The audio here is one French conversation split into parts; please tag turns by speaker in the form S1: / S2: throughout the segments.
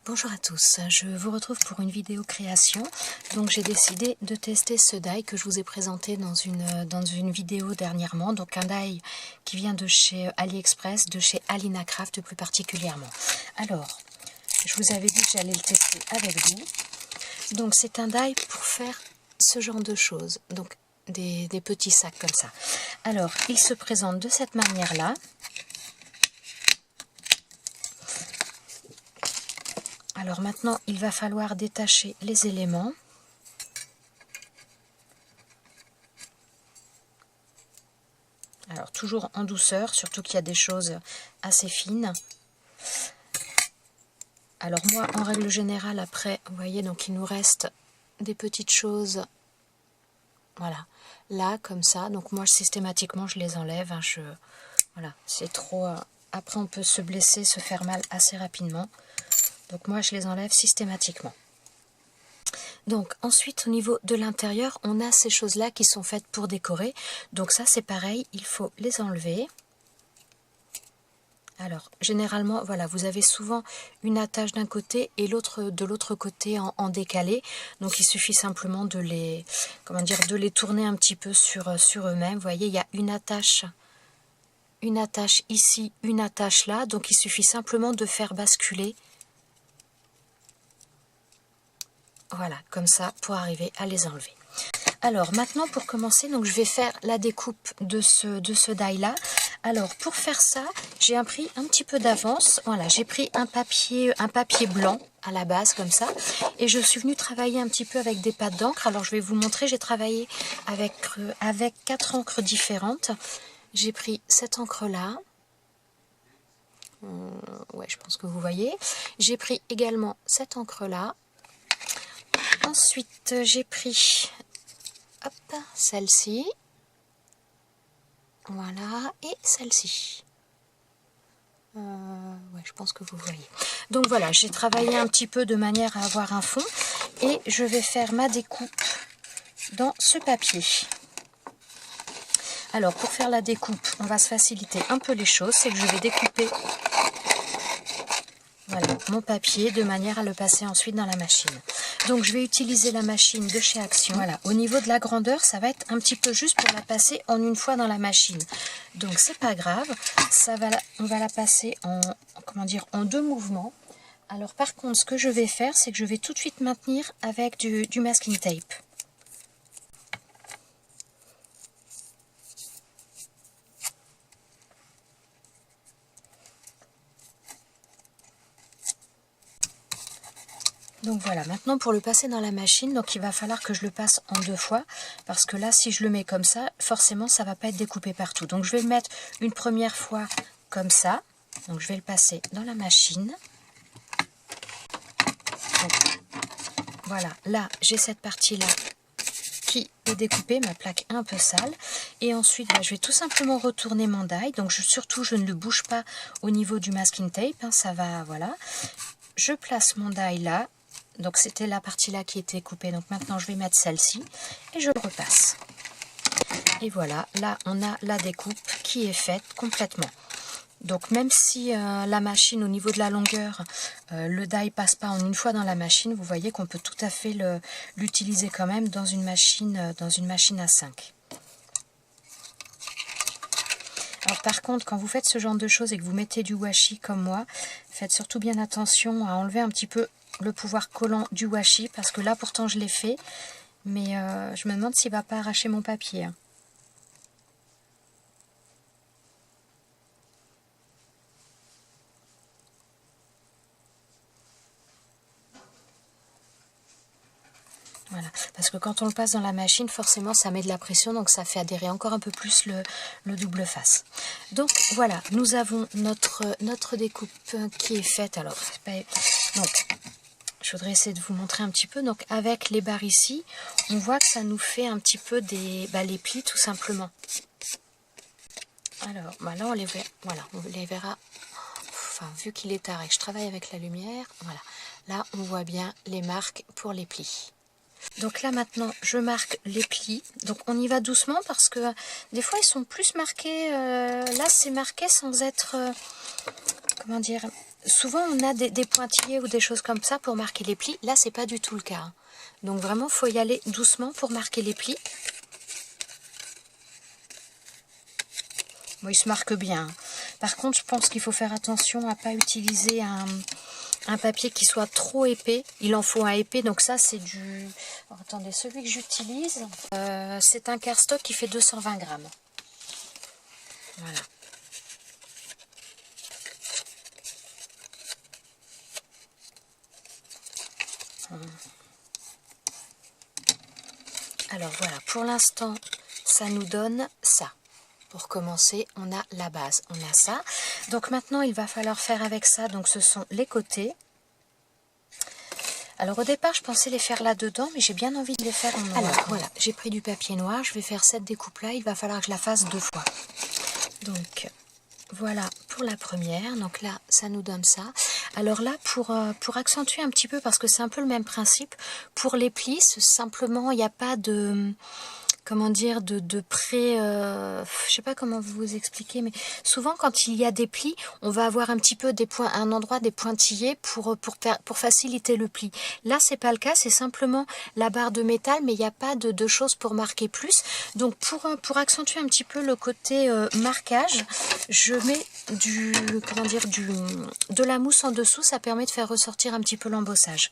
S1: Bonjour à tous, je vous retrouve pour une vidéo création. Donc j'ai décidé de tester ce die que je vous ai présenté dans une vidéo dernièrement. Donc un die qui vient de chez AliExpress, de chez Alina Craft plus particulièrement. Alors, je vous avais dit que j'allais le tester avec vous. Donc c'est un die pour faire ce genre de choses, donc des petits sacs comme ça. Alors, il se présente de cette manière-là. Alors maintenant, il va falloir détacher les éléments. Alors toujours en douceur, surtout qu'il y a des choses assez fines. Alors moi, en règle générale, après, vous voyez, donc il nous reste des petites choses, voilà, là, comme ça. Donc moi, systématiquement, je les enlève. Hein, voilà, c'est trop... après, on peut se blesser, se faire mal assez rapidement. Donc moi, je les enlève systématiquement. Donc ensuite, au niveau de l'intérieur, on a ces choses-là qui sont faites pour décorer. Donc ça, c'est pareil, il faut les enlever. Alors, généralement, voilà, vous avez souvent une attache d'un côté et l'autre de l'autre côté en décalé. Donc il suffit simplement de les, de les tourner un petit peu sur eux-mêmes. Vous voyez, il y a une attache ici, une attache là. Donc il suffit simplement de faire basculer. Voilà, comme ça, pour arriver à les enlever. Alors, maintenant, pour commencer, donc je vais faire la découpe de ce die-là. Alors, pour faire ça, j'ai pris un petit peu d'avance. Voilà, j'ai pris un papier blanc à la base, comme ça. Et je suis venue travailler un petit peu avec des pâtes d'encre. Alors, je vais vous montrer, j'ai travaillé avec 4 encres différentes. J'ai pris cette encre-là. Ouais, je pense que vous voyez. J'ai pris également cette encre-là. Ensuite, j'ai pris celle-ci. Voilà, et celle-ci. Ouais, je pense que vous voyez. Donc voilà, j'ai travaillé un petit peu de manière à avoir un fond. Et je vais faire ma découpe dans ce papier. Alors, pour faire la découpe, on va se faciliter un peu les choses. C'est que je vais découper mon papier de manière à le passer ensuite dans la machine. Donc je vais utiliser la machine de chez Action. Voilà, au niveau de la grandeur, ça va être un petit peu juste pour la passer en une fois dans la machine. Donc c'est pas grave, on va la passer en 2 mouvements. Alors par contre, ce que je vais faire, c'est que je vais tout de suite maintenir avec du masking tape. Donc voilà, maintenant pour le passer dans la machine, donc il va falloir que je le passe en 2 fois, parce que là, si je le mets comme ça, forcément, ça ne va pas être découpé partout. Donc je vais le mettre une première fois comme ça, donc je vais le passer dans la machine. Donc, voilà, là, j'ai cette partie-là qui est découpée, ma plaque est un peu sale. Et ensuite, je vais tout simplement retourner mon die, donc surtout, je ne le bouge pas au niveau du masking tape, hein, ça va, voilà. Je place mon die là. Donc c'était la partie là qui était coupée, donc maintenant je vais mettre celle-ci et je le repasse. Et voilà, là on a la découpe qui est faite complètement. Donc même si la machine au niveau de la longueur, le die passe pas en une fois dans la machine, vous voyez qu'on peut tout à fait l'utiliser quand même dans une machine à 5. Alors par contre, quand vous faites ce genre de choses et que vous mettez du washi comme moi, faites surtout bien attention à enlever un petit peu le pouvoir collant du washi, parce que là pourtant je l'ai fait, mais je me demande s'il va pas arracher mon papier. Voilà, parce que quand on le passe dans la machine, forcément ça met de la pression, donc ça fait adhérer encore un peu plus le double face. Donc voilà, nous avons notre découpe qui est faite. Alors, donc, je voudrais essayer de vous montrer un petit peu. Donc avec les barres ici, on voit que ça nous fait un petit peu les plis tout simplement. Alors, là on les verra. Enfin, vu qu'il est tard et que je travaille avec la lumière, voilà. Là, on voit bien les marques pour les plis. Donc là maintenant je marque les plis, donc on y va doucement parce que des fois ils sont plus marqués, là c'est marqué sans être, souvent on a des pointillés ou des choses comme ça pour marquer les plis. Là, c'est pas du tout le cas, hein. Donc vraiment, faut y aller doucement pour marquer les plis. Bon, il se marque bien. Par contre, je pense qu'il faut faire attention à pas utiliser un papier qui soit trop épais. Il en faut un épais, donc ça c'est du... Alors, attendez, celui que j'utilise, c'est un cardstock qui fait 220 grammes. Voilà. Alors voilà, pour l'instant, ça nous donne ça. Pour commencer, on a la base, on a ça. Donc maintenant, il va falloir faire avec ça, donc ce sont les côtés. Alors au départ, je pensais les faire là-dedans, mais j'ai bien envie de les faire en noir. Alors voilà, j'ai pris du papier noir, je vais faire cette découpe-là, il va falloir que je la fasse 2 fois. Donc voilà pour la première, donc là, ça nous donne ça. Alors là, pour accentuer un petit peu, parce que c'est un peu le même principe, pour les plis, simplement, il n'y a pas de... comment dire, de près, je sais pas comment vous expliquer, mais souvent quand il y a des plis, on va avoir un petit peu des points, un endroit des pointillés pour faciliter le pli. Là, c'est pas le cas, c'est simplement la barre de métal, mais il n'y a pas de choses pour marquer plus. Donc pour accentuer un petit peu le côté marquage, je mets de la mousse en dessous, ça permet de faire ressortir un petit peu l'embossage.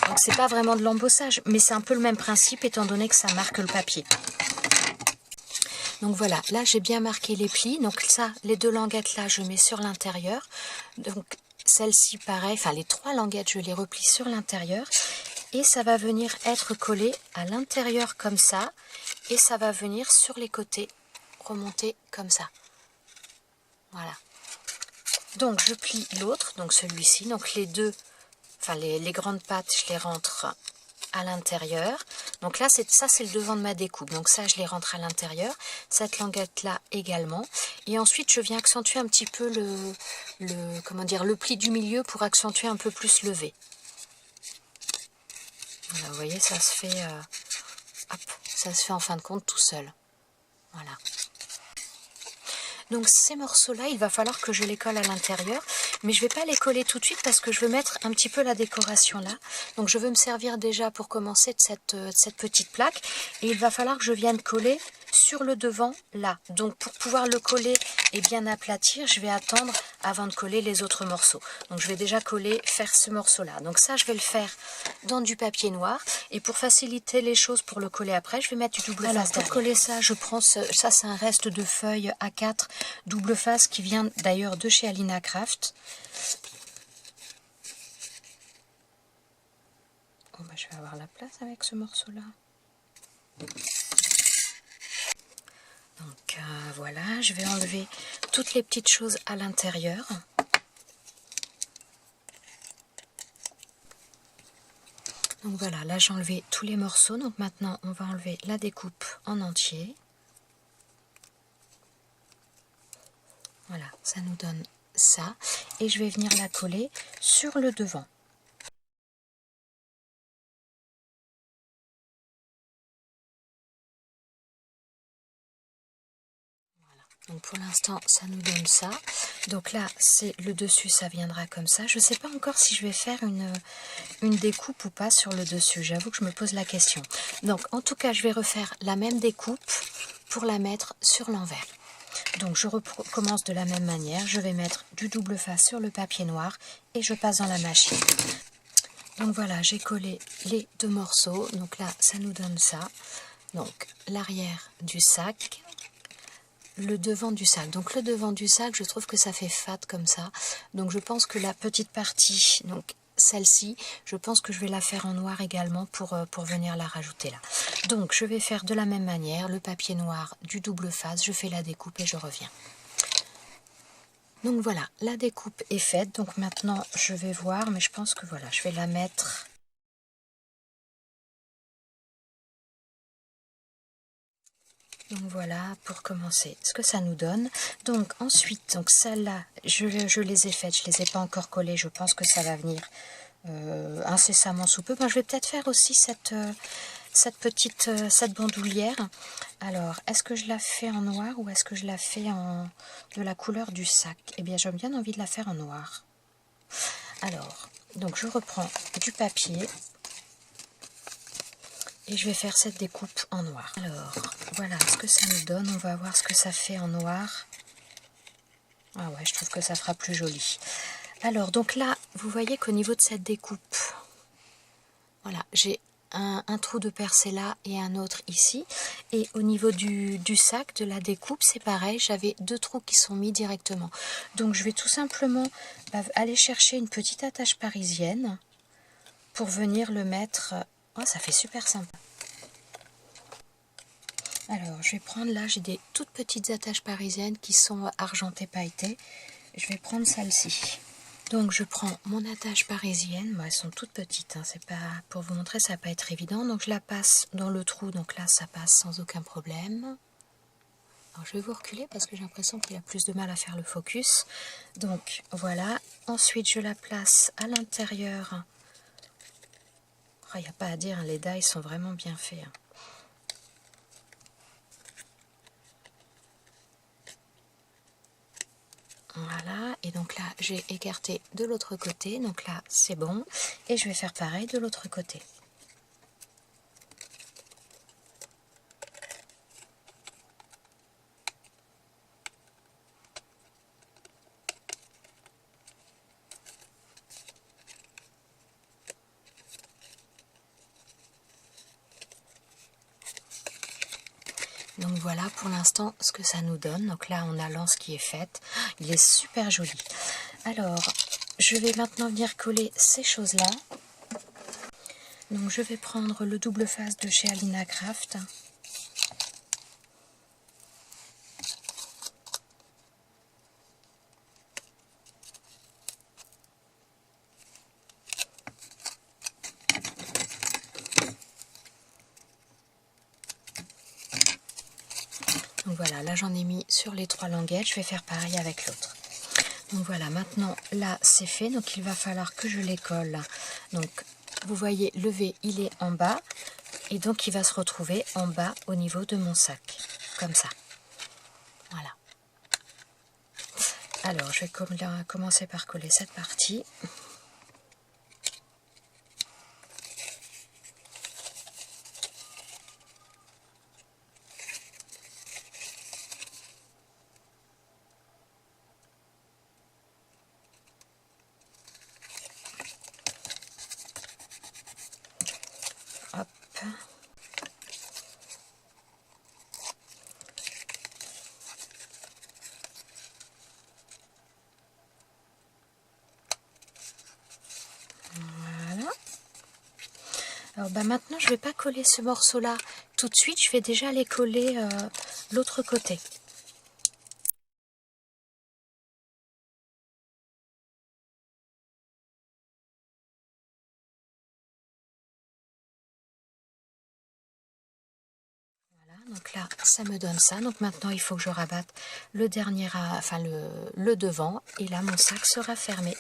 S1: Donc c'est pas vraiment de l'embossage, mais c'est un peu le même principe étant donné que ça marque le papier. Donc voilà, là j'ai bien marqué les plis. Donc ça, les 2 languettes là, je mets sur l'intérieur. Donc celle-ci pareil, enfin les 3 languettes, je les replie sur l'intérieur. Et ça va venir être collé à l'intérieur comme ça. Et ça va venir sur les côtés, remonter comme ça. Voilà. Donc je plie l'autre, donc celui-ci, donc les deux... Enfin, les grandes pattes, je les rentre à l'intérieur. Donc là, ça, c'est le devant de ma découpe. Donc ça, je les rentre à l'intérieur. Cette languette-là également. Et ensuite, je viens accentuer un petit peu le pli du milieu pour accentuer un peu plus le V. Voilà, vous voyez, ça se fait, ça se fait en fin de compte tout seul. Voilà. Donc ces morceaux-là, il va falloir que je les colle à l'intérieur, mais je ne vais pas les coller tout de suite parce que je veux mettre un petit peu la décoration là. Donc je veux me servir déjà pour commencer de cette petite plaque, et il va falloir que je vienne coller sur le devant là. Donc pour pouvoir le coller et bien aplatir, je vais attendre avant de coller les autres morceaux. Donc je vais déjà faire ce morceau-là. Donc ça, je vais le faire dans du papier noir, et pour faciliter les choses pour le coller après, je vais mettre du double face. Alors pour coller ça, je prends ça, c'est un reste de feuille A4 double face qui vient d'ailleurs de chez Alina Craft. Oh bah, je vais avoir la place avec ce morceau-là. Donc voilà, je vais enlever toutes les petites choses à l'intérieur. Donc voilà, là j'ai enlevé tous les morceaux. Donc maintenant, on va enlever la découpe en entier. Voilà, ça nous donne ça. Et je vais venir la coller sur le devant. Voilà. Donc pour l'instant, ça nous donne ça. Donc là, c'est le dessus, ça viendra comme ça. Je ne sais pas encore si je vais faire une découpe ou pas sur le dessus. J'avoue que je me pose la question. Donc en tout cas, je vais refaire la même découpe pour la mettre sur l'envers. Donc je recommence de la même manière, je vais mettre du double face sur le papier noir et je passe dans la machine. Donc voilà, j'ai collé les 2 morceaux, donc là ça nous donne ça. Donc l'arrière du sac, le devant du sac. Donc le devant du sac, je trouve que ça fait fat comme ça. Donc je pense que la petite partie, donc celle-ci, je pense que je vais la faire en noir également pour venir la rajouter là. Donc je vais faire de la même manière, le papier noir du double face, je fais la découpe et je reviens. Donc voilà, la découpe est faite, donc maintenant je vais voir, mais je pense que voilà, je vais la mettre... Donc voilà, pour commencer, ce que ça nous donne. Donc ensuite, donc celles-là, je les ai faites, je les ai pas encore collées, je pense que ça va venir incessamment sous peu. Ben, je vais peut-être faire aussi cette bandoulière. Alors, est-ce que je la fais en noir ou est-ce que je la fais de la couleur du sac? Eh bien, j'ai bien envie de la faire en noir. Alors, donc je reprends du papier et je vais faire cette découpe en noir. Alors, voilà ce que ça nous donne. On va voir ce que ça fait en noir. Ah ouais, je trouve que ça fera plus joli. Alors, donc là, vous voyez qu'au niveau de cette découpe, voilà, j'ai un trou de percé là et un autre ici. Et au niveau du sac, de la découpe, c'est pareil, j'avais 2 trous qui sont mis directement. Donc je vais tout simplement aller chercher une petite attache parisienne pour venir le mettre. Oh, ça fait super sympa. Alors, je vais prendre là, j'ai des toutes petites attaches parisiennes qui sont argentées pailletées. Je vais prendre celle-ci. Donc je prends mon attache parisienne, bon, elles sont toutes petites, hein, c'est pas pour vous montrer, ça va pas être évident. Donc je la passe dans le trou, donc là ça passe sans aucun problème. Alors je vais vous reculer parce que j'ai l'impression qu'il a plus de mal à faire le focus. Donc voilà, ensuite je la place à l'intérieur. Il n'y a pas à dire, les die sont vraiment bien faits. Hein. Voilà, et donc là j'ai écarté de l'autre côté, donc là c'est bon, et je vais faire pareil de l'autre côté. Donc voilà pour l'instant ce que ça nous donne. Donc là on a l'anse qui est faite. Il est super joli. Alors je vais maintenant venir coller ces choses là. Donc je vais prendre le double face de chez Alina Craft. Donc voilà, là j'en ai mis sur les 3 languettes, je vais faire pareil avec l'autre. Donc voilà, maintenant là c'est fait, donc il va falloir que je les colle. Donc vous voyez, le V il est en bas, et donc il va se retrouver en bas au niveau de mon sac, comme ça. Voilà. Alors je vais commencer par coller cette partie. Hop. Voilà. Alors maintenant je ne vais pas coller ce morceau là tout de suite, je vais déjà les coller l'autre côté. Donc là, ça me donne ça. Donc maintenant, il faut que je rabatte le dernier, enfin le devant. Et là, mon sac sera fermé.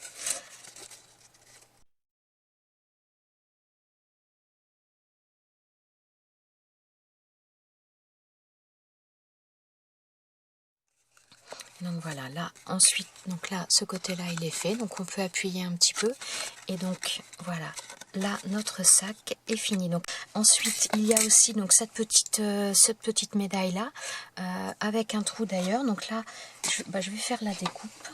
S1: Donc voilà, là, ensuite, donc là, ce côté-là, il est fait. Donc on peut appuyer un petit peu. Et donc, voilà. Là, notre sac est fini. Donc ensuite, il y a aussi donc cette petite médaille-là, avec un trou d'ailleurs. Donc là, je vais faire la découpe.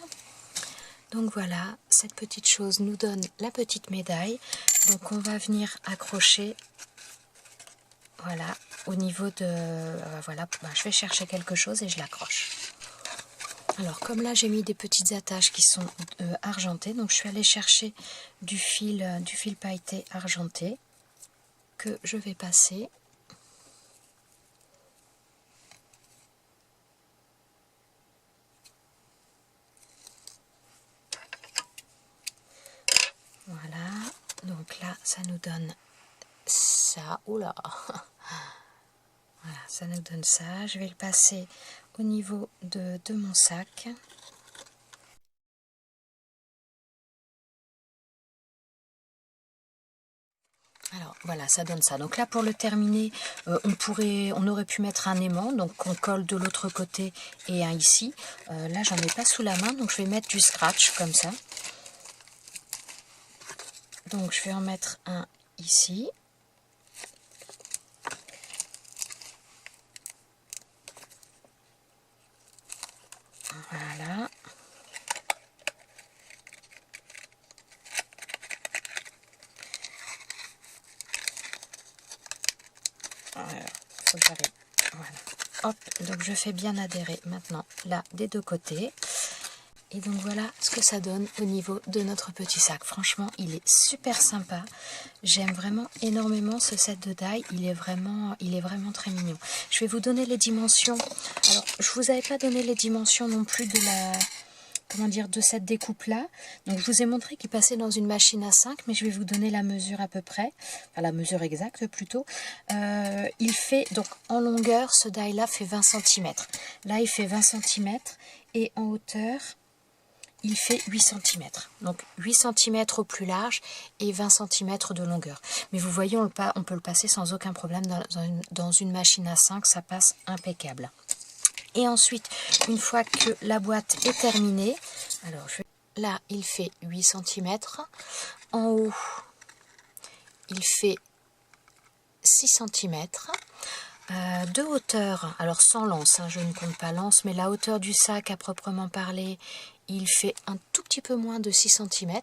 S1: Donc voilà, cette petite chose nous donne la petite médaille. Donc on va venir accrocher, voilà, au niveau de... voilà, je vais chercher quelque chose et je l'accroche. Alors comme là j'ai mis des petites attaches qui sont argentées, donc je suis allée chercher du fil pailleté argenté que je vais passer. Voilà, donc là ça nous donne ça. Oula. Voilà, ça nous donne ça. Je vais le passer au niveau de mon sac. Alors voilà, ça donne ça. Donc là pour le terminer, on aurait pu mettre un aimant, donc on colle de l'autre côté et un ici. Là j'en ai pas sous la main, donc je vais mettre du scratch comme ça. Donc je vais en mettre un ici. Voilà. Alors, faut que j'arrive. Voilà. Hop, donc je fais bien adhérer maintenant là des deux côtés. Et donc voilà ce que ça donne au niveau de notre petit sac. Franchement, il est super sympa. J'aime vraiment énormément ce set de die. Il est vraiment très mignon. Je vais vous donner les dimensions. Alors, je vous avais pas donné les dimensions non plus de la... Comment dire, de cette découpe là. Donc je vous ai montré qu'il passait dans une machine à 5, mais je vais vous donner la mesure à peu près, enfin la mesure exacte plutôt. Il fait, donc en longueur, ce die là fait 20 cm. Là il fait 20 cm et en hauteur il fait 8 cm. Donc 8 cm au plus large et 20 cm de longueur. Mais vous voyez, on peut le passer sans aucun problème dans une machine à 5, ça passe impeccable. Et ensuite, une fois que la boîte est terminée, alors là, il fait 8 cm. En haut, il fait 6 cm. De hauteur, alors sans lance, hein, je ne compte pas lance, mais la hauteur du sac à proprement parler, il fait un tout petit peu moins de 6 cm.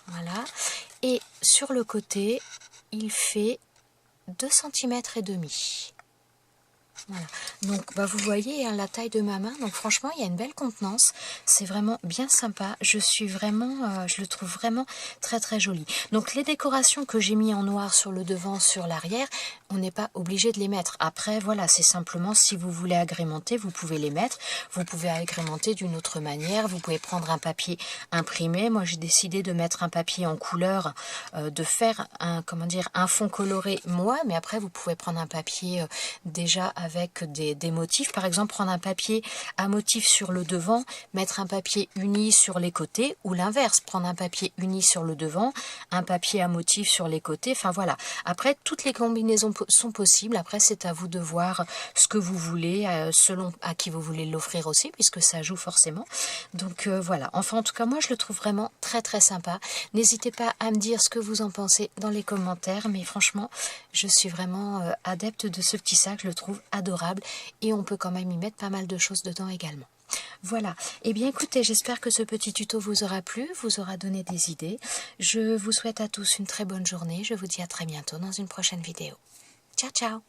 S1: Voilà. Et sur le côté, il fait 2 cm et demi. Voilà. Donc vous voyez hein, la taille de ma main, donc franchement il y a une belle contenance, c'est vraiment bien sympa, je le trouve vraiment très très joli. Donc les décorations que j'ai mis en noir sur le devant, sur l'arrière, on n'est pas obligé de les mettre. Après voilà, c'est simplement si vous voulez agrémenter, vous pouvez les mettre, vous pouvez agrémenter d'une autre manière, vous pouvez prendre un papier imprimé. Moi j'ai décidé de mettre un papier en couleur, de faire un fond coloré moi, mais après vous pouvez prendre un papier déjà avec des motifs, par exemple prendre un papier à motif sur le devant, mettre un papier uni sur les côtés, ou l'inverse, prendre un papier uni sur le devant, un papier à motif sur les côtés, enfin voilà. Après toutes les combinaisons sont possibles, après c'est à vous de voir ce que vous voulez, selon à qui vous voulez l'offrir aussi, puisque ça joue forcément. Donc voilà, enfin en tout cas moi je le trouve vraiment très très sympa. N'hésitez pas à me dire ce que vous en pensez dans les commentaires, mais franchement je suis vraiment adepte de ce petit sac, je le trouve adorable et on peut quand même y mettre pas mal de choses dedans également. Voilà, et bien écoutez, j'espère que ce petit tuto vous aura plu, vous aura donné des idées. Je vous souhaite à tous une très bonne journée, je vous dis à très bientôt dans une prochaine vidéo. Ciao ciao!